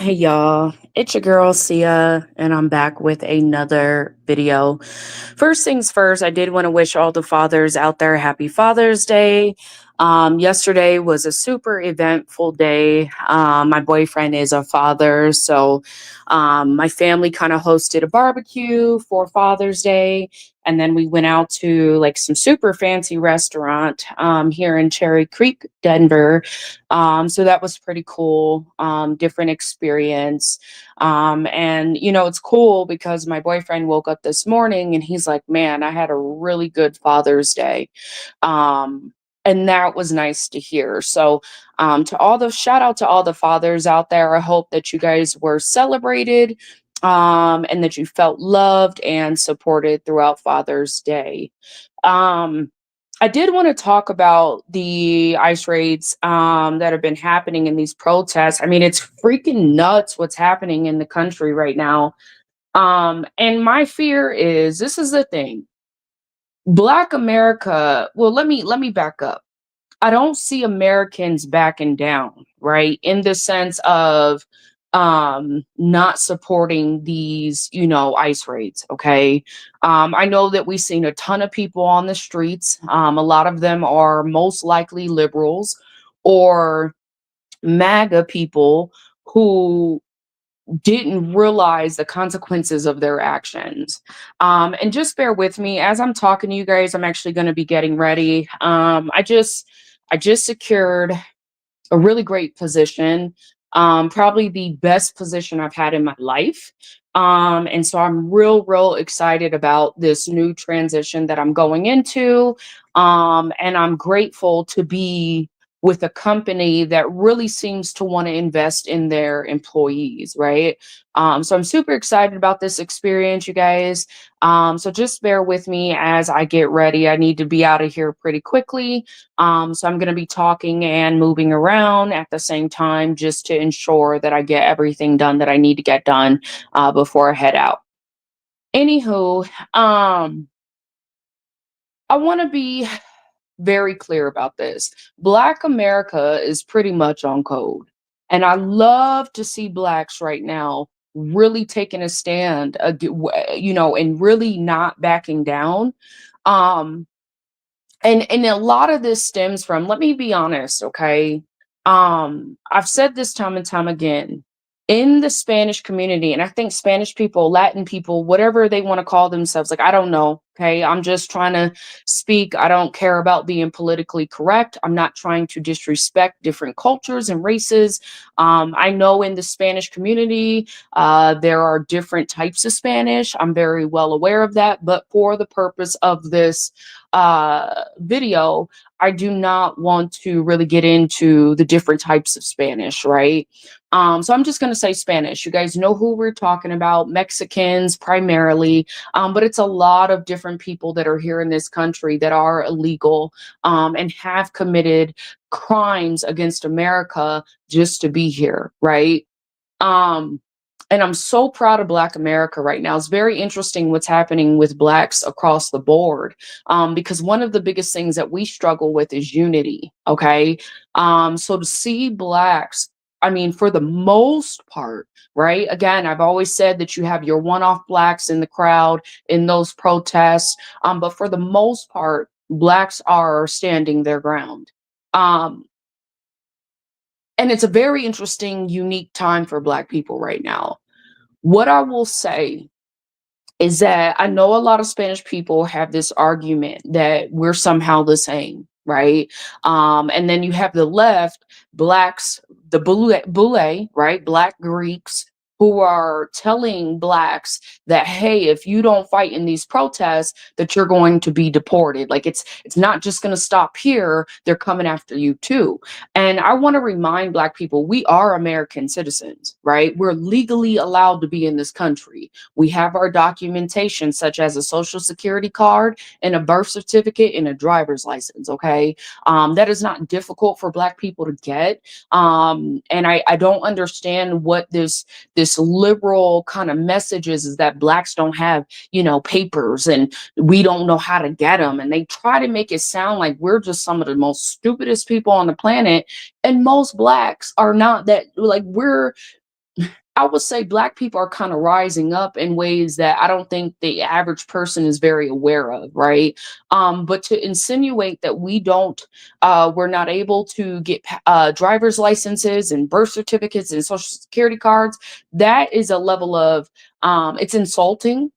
Hey y'all, it's your girl Sia, and I'm back with another video. First things first, I did want to wish all the fathers out there happy Father's Day. Yesterday was a super eventful day. My boyfriend is a father, so my family kind of hosted a barbecue for Father's Day, and then we went out to like some super fancy restaurant here in Cherry Creek, Denver. So that was pretty cool, different experience. And it's cool because my boyfriend woke up this morning and he's like, man, I had a really good Father's Day. Um, and that was nice to hear. So, to all the shout out to all the fathers out there. I hope that you guys were celebrated, and that you felt loved and supported throughout Father's Day. Um, I did want to talk about the ICE raids that have been happening in these protests. I mean, it's freaking nuts what's happening in the country right now. And my fear is this is the thing. Black America, well, let me back up. I don't see Americans backing down, right? In the sense of not supporting these, ICE raids, okay? I know that we've seen a ton of people on the streets. A lot of them are most likely liberals or MAGA people who didn't realize the consequences of their actions. And just bear with me as I'm talking to you guys. I'm actually going to be getting ready. I just secured a really great position, probably the best position I've had in my life. And so I'm real excited about this new transition that I'm going into. And I'm grateful to be with a company that really seems to want to invest in their employees, right? So I'm super excited about this experience, you guys. So just bear with me as I get ready. I need to be out of here pretty quickly. So I'm going to be talking and moving around at the same time just to ensure that I get everything done that I need to get done before I head out. Anywho, I want to be very clear about this. Black America is pretty much on code. And I love to see blacks right now really taking a stand, and really not backing down. Um, and a lot of this stems from, let me be honest, okay? I've said this time and time again, in the Spanish community, and I think Spanish people, Latin people, whatever they want to call themselves, like I don't know, okay? I'm just trying to speak. I don't care about being politically correct. I'm not trying to disrespect different cultures and races. I know in the Spanish community, there are different types of Spanish. I'm very well aware of that, but for the purpose of this video, I do not want to really get into the different types of Spanish, right? So I'm just going to say Spanish. You guys know who we're talking about, Mexicans primarily, but it's a lot of different people that are here in this country that are illegal, and have committed crimes against America just to be here, right? Um, and I'm so proud of Black America right now. It's very interesting what's happening with Blacks across the board, because one of the biggest things that we struggle with is unity. Okay. So to see Blacks, I mean, for the most part, right? Again, I've always said that you have your one off Blacks in the crowd in those protests. But for the most part, Blacks are standing their ground. Um, and it's a very interesting, unique time for Black people right now. What I will say is that I know a lot of Spanish people have this argument that we're somehow the same, right? And then you have the left, blacks, the boule, right? Black Greeks who are telling blacks that, hey, if you don't fight in these protests, that you're going to be deported. Like it's not just going to stop here; they're coming after you too. And I want to remind Black people, we are American citizens, right? We're legally allowed to be in this country. We have our documentation, such as a social security card and a birth certificate and a driver's license. Okay. That is not difficult for Black people to get. And I don't understand what this liberal kind of message is that Blacks don't have, papers and we don't know how to get them. And they try to make it sound like we're just some of the most stupidest people on the planet. And most Blacks are not that, like, we're I would say black people are kind of rising up in ways that I don't think the average person is very aware of, right? But to insinuate that we're not able to get driver's licenses and birth certificates and social security cards, that is a level of, it's insulting,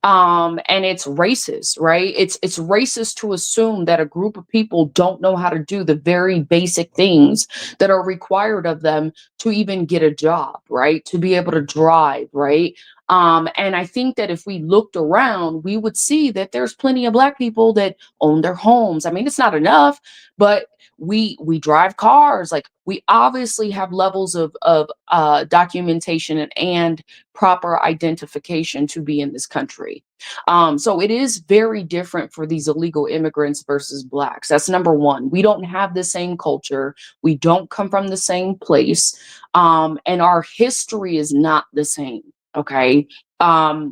and it's racist, right? It's racist to assume that a group of people don't know how to do the very basic things that are required of them to even get a job, right? To be able to drive, right? And I think that if we looked around, we would see that there's plenty of black people that own their homes. I mean, it's not enough, but we drive cars. Like, we obviously have levels of documentation and proper identification to be in this country. So it is very different for these illegal immigrants versus blacks. That's number one. We don't have the same culture. We don't come from the same place. And our history is not the same. Okay.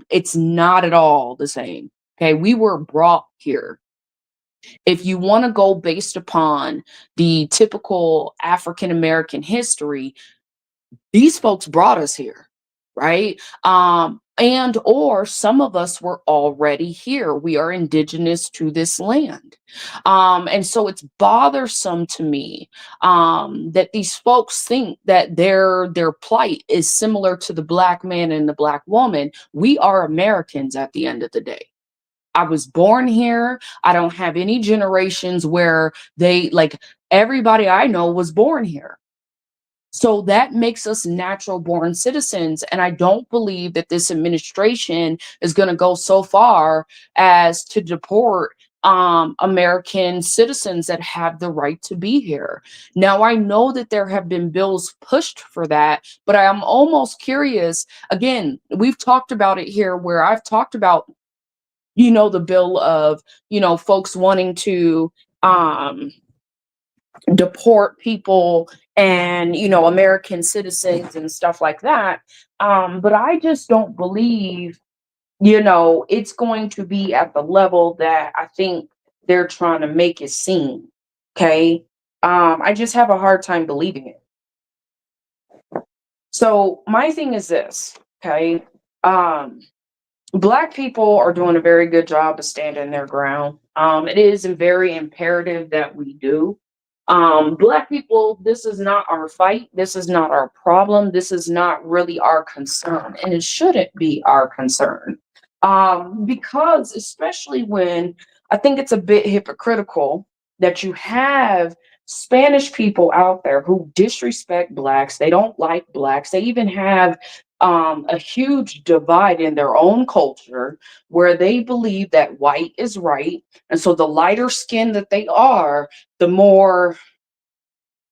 It's not at all the same. Okay. We were brought here. If you want to go based upon the typical African American history, these folks brought us here, right? And or some of us were already here. We are indigenous to this land. And so it's bothersome to me, that these folks think that their plight is similar to the black man and the black woman. We are Americans at the end of the day. I was born here. I don't have any generations where they, like, everybody I know was born here. So that makes us natural born citizens. And I don't believe that this administration is going to go so far as to deport American citizens that have the right to be here. Now, I know that there have been bills pushed for that, but I am almost curious. Again, we've talked about it here where I've talked about, the bill of, folks wanting to um, deport people and, American citizens and stuff like that. But I just don't believe, it's going to be at the level that I think they're trying to make it seem. Okay. I just have a hard time believing it. So my thing is this. Okay. um Black people are doing a very good job of standing their ground. It is very imperative that we do. Black people, this is not our fight. This is not our problem. This is not really our concern, and it shouldn't be our concern. Because especially when I think it's a bit hypocritical that you have Spanish people out there who disrespect blacks. They don't like blacks. They even have a huge divide in their own culture where they believe that white is right. And so the lighter skin that they are, the more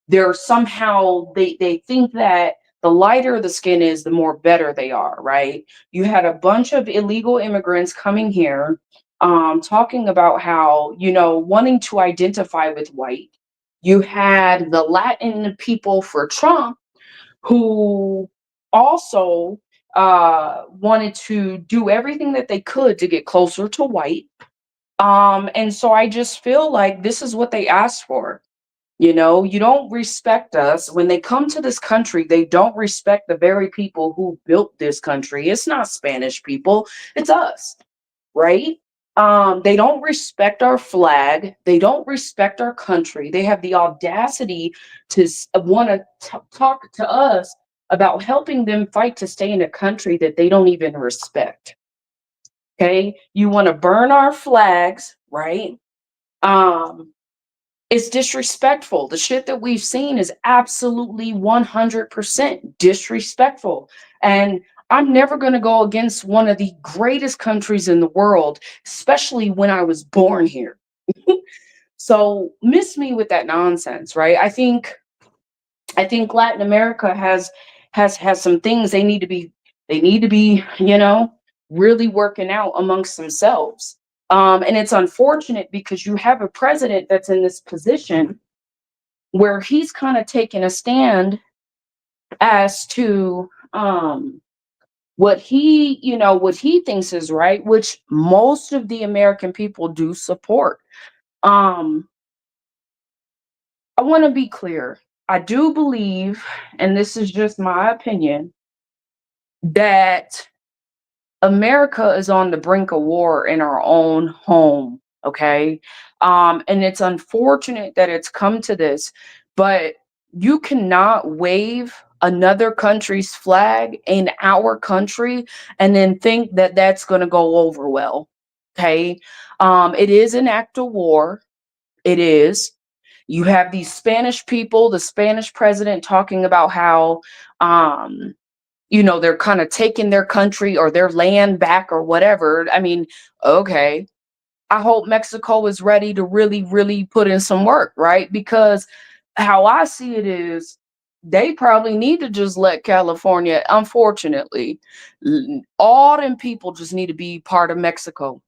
they're somehow, they think that the lighter the skin is, the more better they are, right? You had a bunch of illegal immigrants coming here, talking about how, wanting to identify with white. You had the Latin people for Trump who also wanted to do everything that they could to get closer to white. And so I just feel like this is what they asked for. You don't respect us. When they come to this country, they don't respect the very people who built this country. It's not Spanish people, it's us, right? They don't respect our flag. They don't respect our country. They have the audacity to want to talk to us about helping them fight to stay in a country that they don't even respect. Okay, you want to burn our flags, right? Um, it's disrespectful. The shit that we've seen is absolutely 100% disrespectful. And I'm never going to go against one of the greatest countries in the world, especially when I was born here. So miss me with that nonsense, right? I think Latin America has some things they need to be, really working out amongst themselves. And it's unfortunate because you have a president that's in this position where he's kind of taking a stand as to what he thinks is right, which most of the American people do support. Um, I want to be clear. I do believe, and this is just my opinion, that America is on the brink of war in our own home, okay? And it's unfortunate that it's come to this, but you cannot wave another country's flag in our country and then think that that's going to go over well, okay? It is an act of war. It is. You have these Spanish people, the Spanish president talking about how um they're kind of taking their country or their land back or whatever. I mean, okay. I hope Mexico is ready to really, really put in some work, right? Because how I see it is they probably need to just let California, unfortunately, all them people just need to be part of Mexico.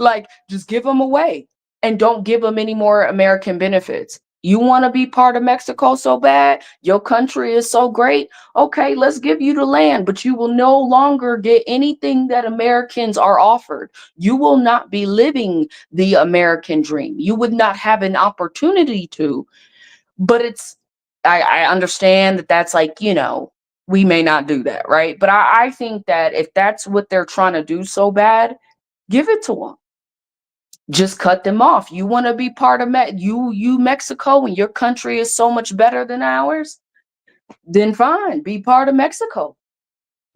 Like, just give them away and don't give them any more American benefits. You want to be part of Mexico so bad? Your country is so great. Okay, let's give you the land, but you will no longer get anything that Americans are offered. You will not be living the American dream. You would not have an opportunity to. But I understand that that's like, we may not do that, right? But I think that if that's what they're trying to do so bad, give it to them. Just cut them off. You want to be part of you Mexico, and your country is so much better than ours, then fine, be part of Mexico.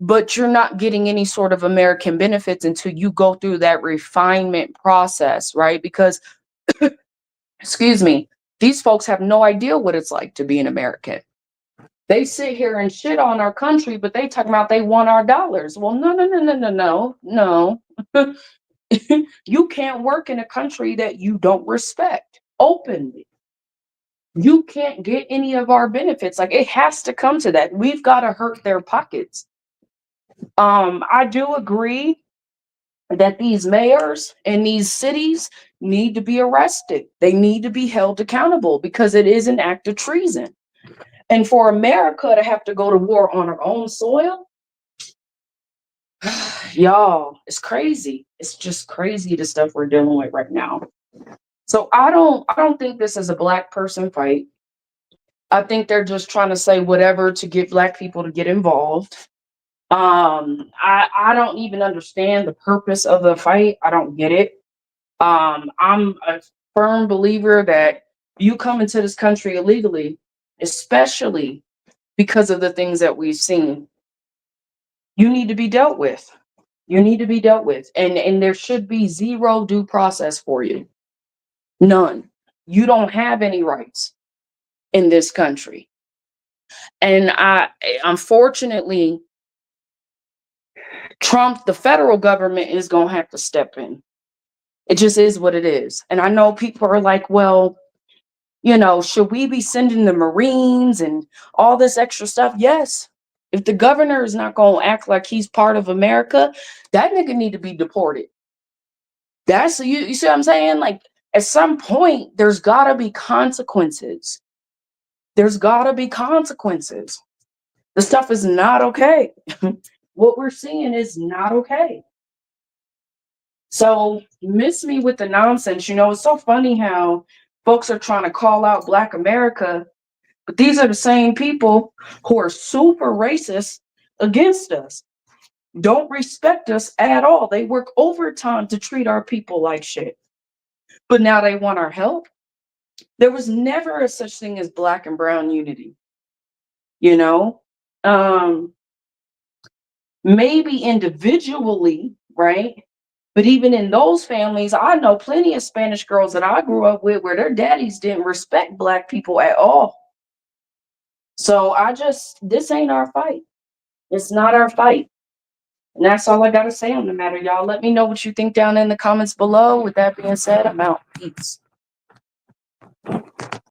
But you're not getting any sort of American benefits until you go through that refinement process, right? Because, excuse me, these folks have no idea what it's like to be an American. They sit here and shit on our country, but they talk about they want our dollars. Well, no, no, no, no, no, no, no. You can't work in a country that you don't respect openly. You can't get any of our benefits. Like, it has to come to that. We've got to hurt their pockets. I do agree that these mayors in these cities need to be arrested. They need to be held accountable because it is an act of treason. And for America to have to go to war on our own soil, y'all, it's crazy. It's just crazy the stuff we're dealing with right now. So I don't think this is a black person fight. I think they're just trying to say whatever to get black people to get involved. I don't even understand the purpose of the fight. I don't get it. I'm a firm believer that you come into this country illegally, especially because of the things that we've seen, you need to be dealt with. You need to be dealt with. And there should be zero due process for you. None. You don't have any rights in this country. And unfortunately, Trump, the federal government is going to have to step in. It just is what it is. And I know people are like, well, should we be sending the Marines and all this extra stuff? Yes. If the governor is not going to act like he's part of America, that nigga need to be deported. That's you see what I'm saying? Like, at some point, there's got to be consequences. There's got to be consequences. The stuff is not okay. What we're seeing is not okay. So miss me with the nonsense. It's so funny how folks are trying to call out Black America, but these are the same people who are super racist against us, don't respect us at all. They work overtime to treat our people like shit. But now they want our help. There was never a such thing as Black and brown unity. Um, maybe individually, right? But even in those families, I know plenty of Spanish girls that I grew up with where their daddies didn't respect Black people at all. So this ain't our fight. It's not our fight. And that's all I got to say on the matter, y'all. Let me know what you think down in the comments below. With that being said, I'm out. Peace.